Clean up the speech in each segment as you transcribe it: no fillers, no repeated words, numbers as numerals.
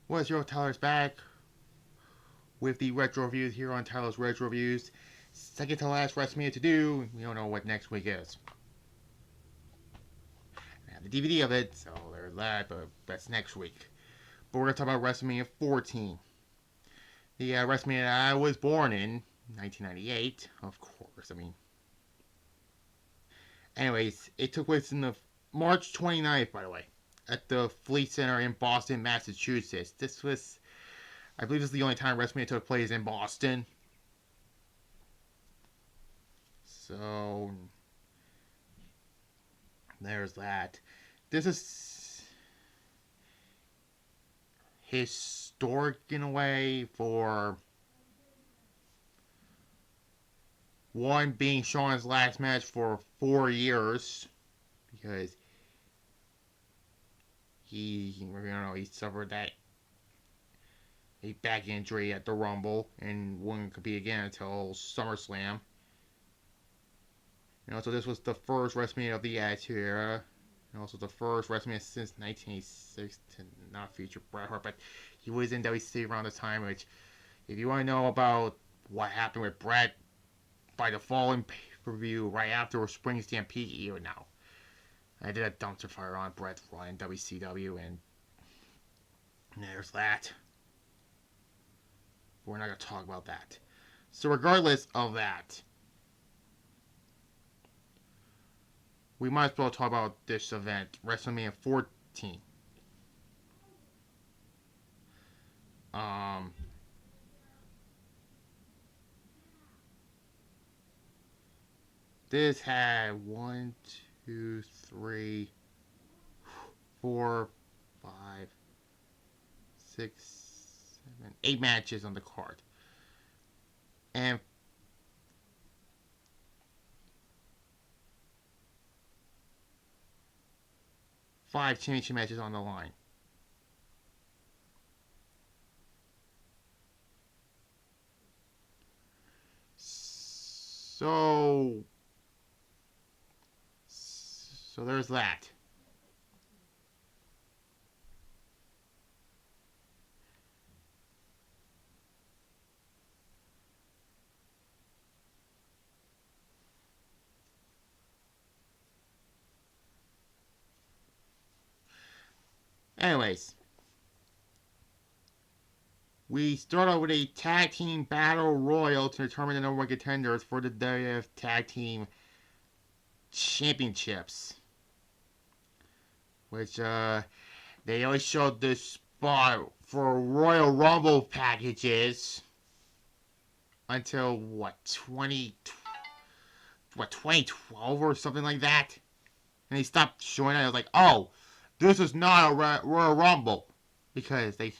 What's your Tyler's back with the retro reviews here on Tyler's Retro Reviews. Second to last WrestleMania to do. We don't know what next week is. I have the DVD of it, so there's that, but that's next week. But we're going to talk about WrestleMania 14. The WrestleMania I was born in, 1998, of course. Anyways, it took place in the March 29th, by the way, at the Fleet Center in Boston, Massachusetts. I believe this is the only time WrestleMania took place in Boston. So, there's that. This is historic in a way for one being Shawn's last match for 4 years because he suffered that a back injury at the Rumble and wouldn't compete again until SummerSlam. So this was the first WrestleMania of the Attitude Era, and also the first WrestleMania since 1986 to not feature Bret Hart, but he was in WC around the time, which, if you want to know about what happened with Bret by the following pay-per-view right after Spring Stampede, you would know. I did a dumpster fire on Bret in WCW, and there's that. But we're not going to talk about that. So regardless of that, we might as well talk about this event, WrestleMania 14. This had 1, 2, 3, 4, 5, 6, 7, 8 matches on the card. And 5 championship matches on the line. So there's that. Anyways, we start out with a tag team battle royal to determine the number one contenders for the WWF Tag Team Championships. Which, they always showed this spot for Royal Rumble packages until, 2012 or something like that? And they stopped showing it. I was like, oh, this is not a Royal Rumble. Because they...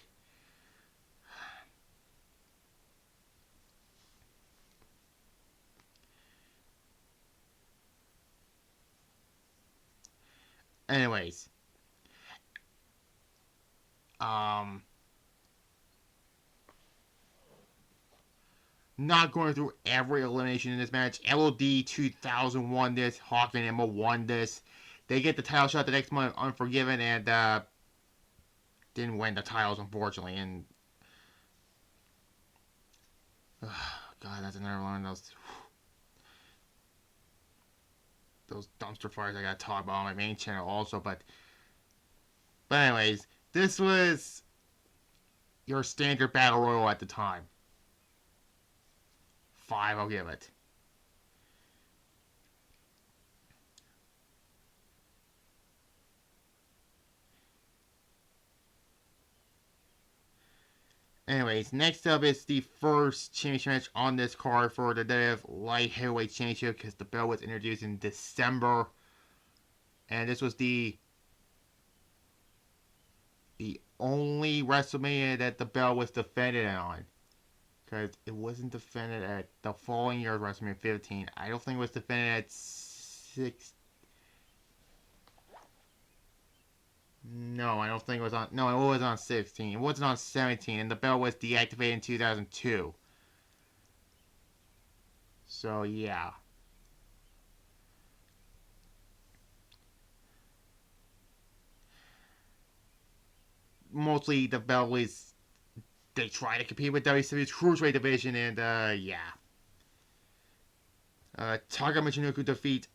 Anyways. Not going through every elimination in this match. LOD 2000 won this. Hawk and Emma won this. They get the title shot the next month, Unforgiven, and didn't win the titles, unfortunately. And God, that's another one of those dumpster fires I gotta talk about on my main channel also. But anyways, this was your standard battle royal at the time. 5, I'll give it. Anyways, next up is the first championship match on this card for the WWF Light Heavyweight Championship because the belt was introduced in December. And this was the only WrestleMania that the belt was defended on. Because it wasn't defended at the following year's WrestleMania 15. I don't think it was defended at 6. No, I don't think it was on. No, it was on 16. It wasn't on 17, and the belt was deactivated in 2002. So, yeah. mostly the belt was they try to compete with WWE's Cruiserweight division, and yeah. Taka Michinoku defeat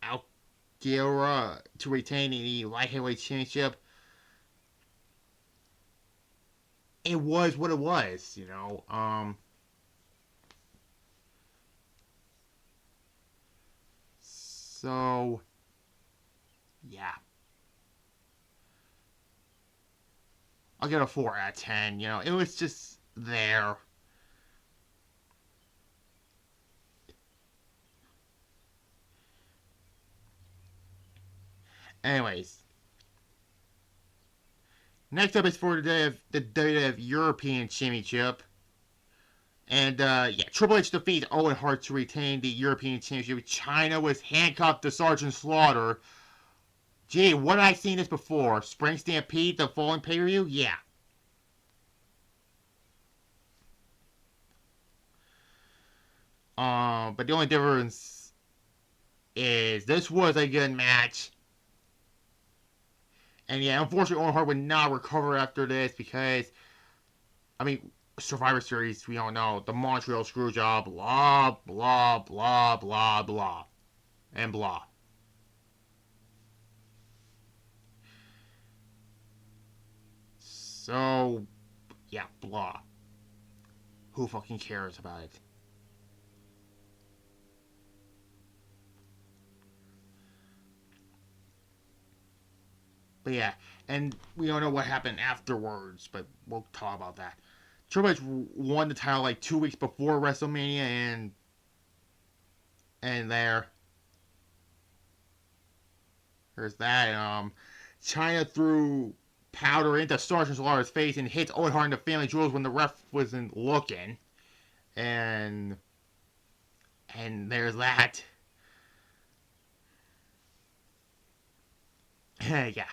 Akira to retain the light heavyweight championship. It was what it was, you know. So yeah, I'll give it a 4 out of 10. You know, it was just there. Anyways, next up is for the WWF European Championship. And yeah, Triple H defeats Owen Hart to retain the European Championship. China was handcuffed to Sergeant Slaughter. Gee, what have I seen this before? Spring Stampede, the following pay-per-view? Yeah. But the only difference is this was a good match. And yeah, unfortunately, Owen Hart would not recover after this because, I mean, Survivor Series, we all know, the Montreal Screwjob, blah, blah, blah, blah, blah, and blah. So, yeah, blah. Who fucking cares about it? But yeah, and we don't know what happened afterwards, but we'll talk about that. Triple H won the title like 2 weeks before WrestleMania, and there's that. China threw powder into Sergeant Slaughter's face and hits Owen Hart in the Family Jewels when the ref wasn't looking, and there's that. Yeah,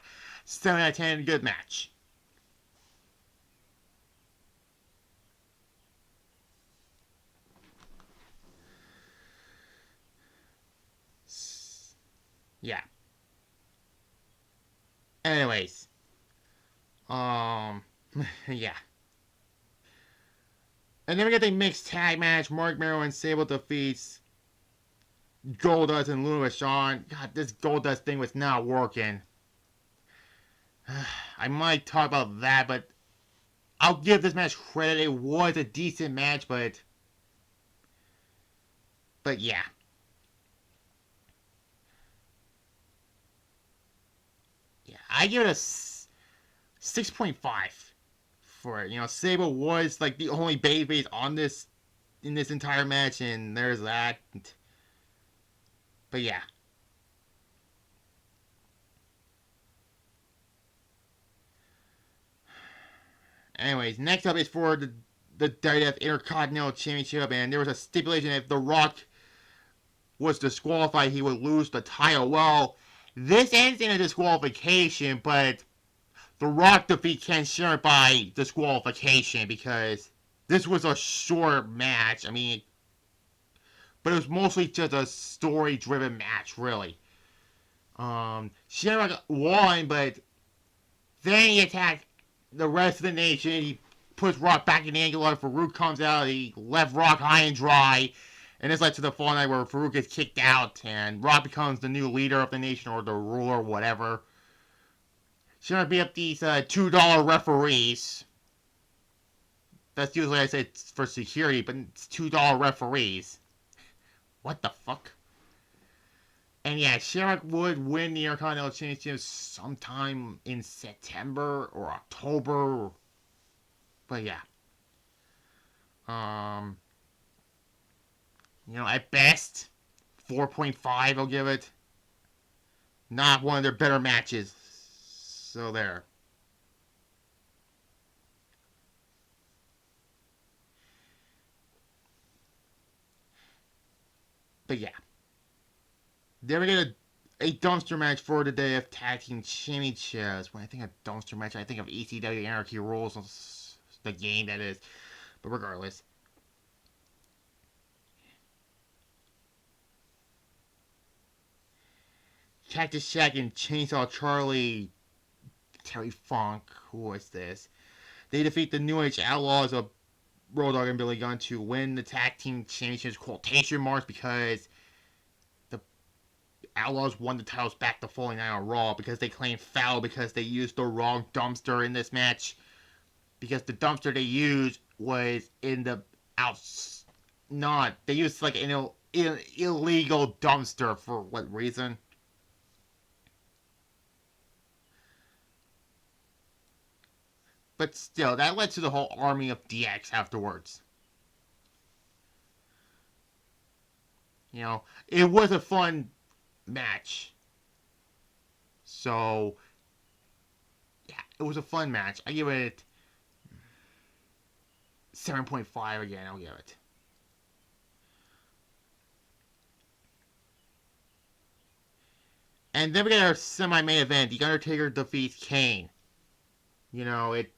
7 out of 10, good match. Yeah. Anyways, um, yeah. And then we get the mixed tag match. Mark Merrow and Sable defeats Goldust and Luna Vachon. God, this Goldust thing was not working. I might talk about that, but I'll give this match credit. It was a decent match, but yeah. Yeah, I give it a 6.5 for it. You know, Sable was like the only babyface on this in this entire match, and there's that. But yeah. Anyways, next up is for the WWF Intercontinental Championship, and there was a stipulation if The Rock was disqualified, he would lose the title. Well, this ends in a disqualification, but The Rock defeat Ken Shamrock by disqualification because this was a short match. I mean, but it was mostly just a story-driven match, really. Shamrock won, but then he attacked the rest of the nation. He puts Rock back in the angle. Farouk comes out. He left Rock high and dry. And this led to the fall night where Farouk gets kicked out and Rock becomes the new leader of the nation or the ruler, whatever. Shamrock beat up these $2 referees. That's usually I say it's for security, but it's $2 referees. What the fuck? And yeah, Shamrock would win the Intercontinental Championship sometime in September or October. But yeah. Um, at best, 4.5 I'll give it. Not one of their better matches. So there. But yeah. Then we get a dumpster match for the day of Tag Team Championships. When I think of dumpster match, I think of ECW Anarchy Rules, the game that is. But regardless. Cactus Jack and Chainsaw Charlie Terry Funk. Who was this? They defeat the New Age Outlaws of Road Dogg and Billy Gunn to win the tag team championships quotation marks because the Outlaws won the titles back the following night on Raw because they claimed foul because they used the wrong dumpster in this match. Because the dumpster they used was in the outs. Not. They used like an illegal dumpster for what reason? But still, that led to the whole army of DX afterwards. It was a fun match. So, yeah, it was a fun match. I give it 7.5 again. I'll give it. And then we get our semi-main event. The Undertaker defeats Kane. It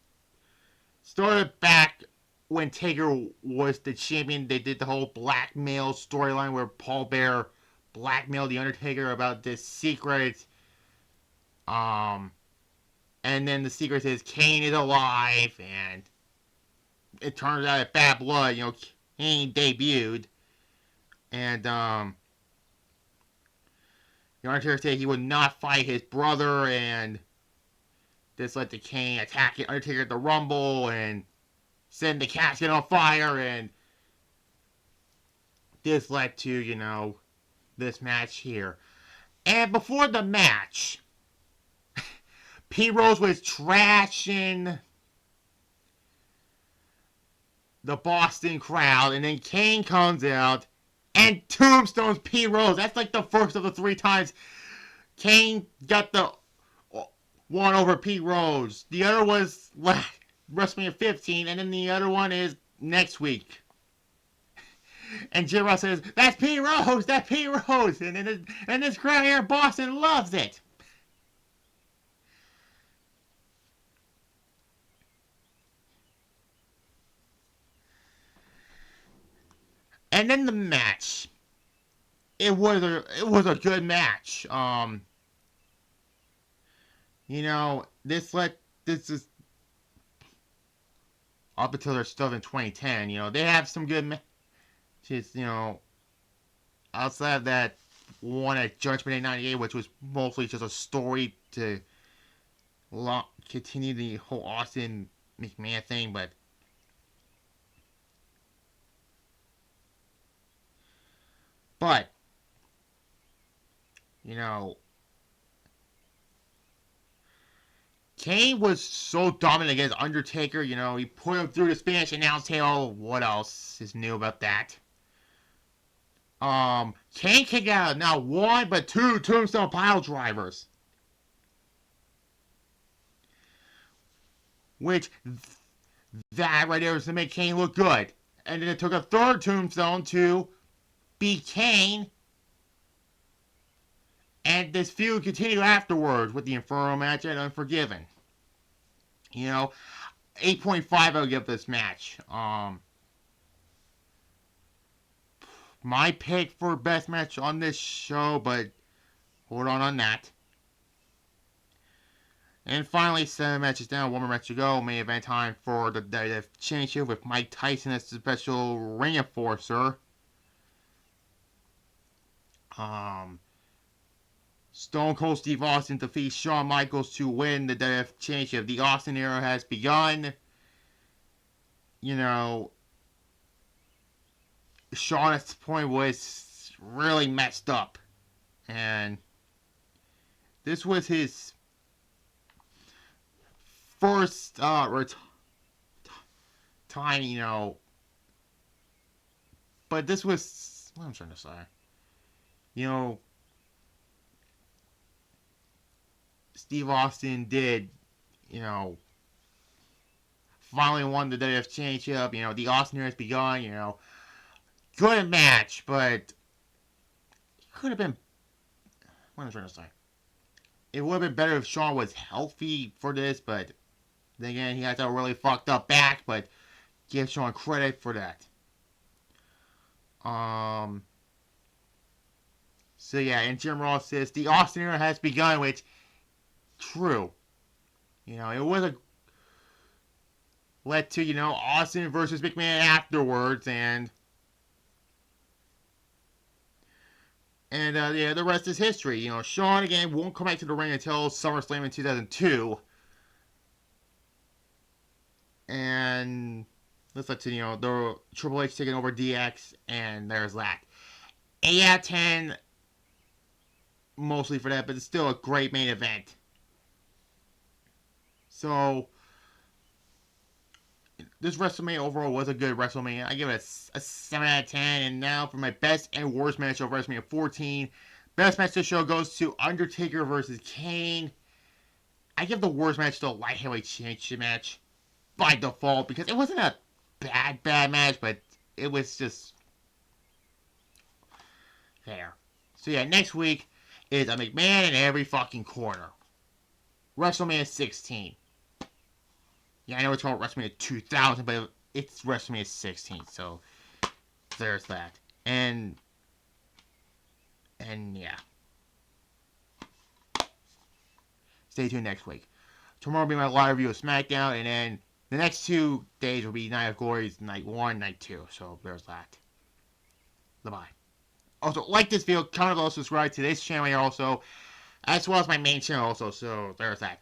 started back when Taker was the champion. They did the whole blackmail storyline where Paul Bearer blackmailed the Undertaker about this secret. And then the secret is Kane is alive, and it turns out it's Bad Blood. Kane debuted, and the Undertaker said he would not fight his brother, and this led to Kane attacking Undertaker at the Rumble and setting the casket on fire, and this led to, this match here. And before the match, P. Rose was trashing the Boston crowd, and then Kane comes out and tombstones P. Rose. That's like the first of the 3 times Kane got the one over P. Rose. The other was WrestleMania 15, and then the other one is next week. And Jim Ross says, "That's P. Rose, that's P. Rose," and this crowd here in Boston loves it. And then the match. It was a good match. This is up until their stuff in 2010. They have some good matches. Outside of that one at Judgment Day '98, which was mostly just a story to continue the whole Austin McMahon thing, but Kane was so dominant against Undertaker. He put him through the Spanish announce table. What else is new about that? Kane kicked out not 1 but 2 tombstone pile drivers, which that right there was to make Kane look good. And then it took a 3rd tombstone to beat Kane. And this feud continued afterwards with the Inferno match at Unforgiven. 8.5 I'll give this match. My pick for best match on this show, but hold on that. And finally, 7 matches down, 1 more match to go. Main event time for the WWF Championship with Mike Tyson as the special ring enforcer. Stone Cold Steve Austin defeats Shawn Michaels to win the WWF Championship. The Austin era has begun. Shawn at this point was really messed up. And this was his first time, but this was, what I'm trying to say, Steve Austin did, finally won the WWF Championship. The Austin era has begun. Good match, but it could have been, what am I trying to say? It would have been better if Shawn was healthy for this, but then again, he has a really fucked up back, but give Shawn credit for that. So yeah, and Jim Ross says the Austin era has begun, which true. You know, it was a led to, you know, Austin versus McMahon afterwards, and yeah, the rest is history. You know, Shawn again won't come back to the ring until SummerSlam in 2002, and let's let you know the Triple H taking over DX, and there's that. 8 out of 10, mostly for that, but it's still a great main event. So this WrestleMania overall was a good WrestleMania. I give it a 7 out of 10. And now for my best and worst match of WrestleMania 14. Best match of the show goes to Undertaker versus Kane. I give the worst match to the Light Heavyweight Championship match by default because it wasn't a bad match, but it was just there. So yeah, next week is a McMahon in every fucking corner. WrestleMania 16. Yeah, I know it's called WrestleMania 2000, but it's WrestleMania 16, so there's that. And yeah. Stay tuned next week. Tomorrow will be my live review of SmackDown, and then the next 2 days will be Night of Glory's Night 1, Night 2, so there's that. Bye-bye. Also, like this video, comment below, subscribe to this channel here also, as well as my main channel also, so there's that.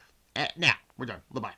Now, we're done. Bye-bye.